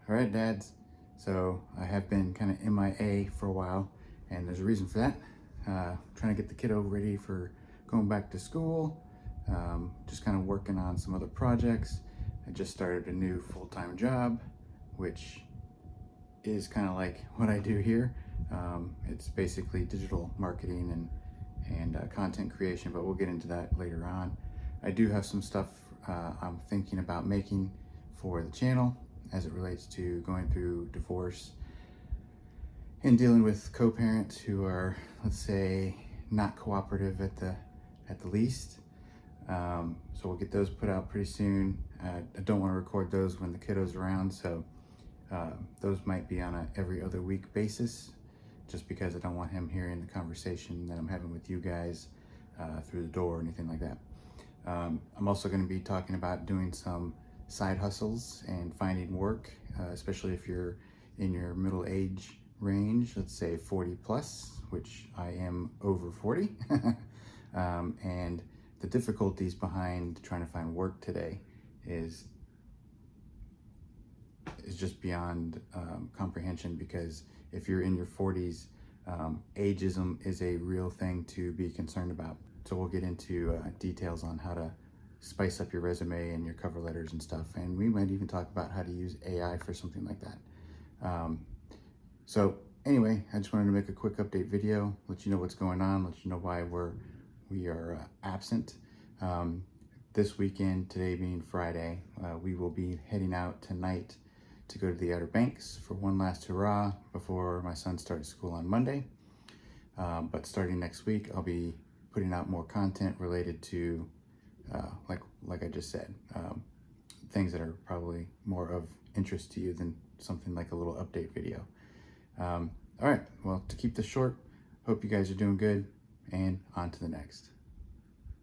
All right, dads. So I have been kind of MIA for a while, and there's a reason for that. Trying to get the kiddo ready for going back to school. Just kind of working on some other projects. I just started a new full-time job, which is kind of like what I do here. It's basically digital marketing and content creation, but we'll get into that later on. I do have some stuff I'm thinking about making for the channel as it relates to going through divorce and dealing with co-parents who are, let's say, not cooperative at the least. So we'll get those put out pretty soon. I don't want to record those when the kiddo's around, so those might be on a every other week basis, just because I don't want him hearing the conversation that I'm having with you guys through the door or anything like that. I'm also going to be talking about doing some side hustles and finding work, especially if you're in your middle age range, let's say 40 plus, which I am over 40. And the difficulties behind trying to find work today is just beyond comprehension, because if you're in your 40s, ageism is a real thing to be concerned about. So we'll get into details on how to spice up your resume and your cover letters and stuff. And we might even talk about how to use AI for something like that. So anyway, I just wanted to make a quick update video, let you know what's going on, let you know why we are absent. This weekend, today being Friday, we will be heading out tonight to go to the Outer Banks for one last hurrah before my son starts school on Monday. But starting next week, I'll be putting out more content related to, like I just said, things that are probably more of interest to you than something like a little update video. All right, well, to keep this short, hope you guys are doing good, and on to the next.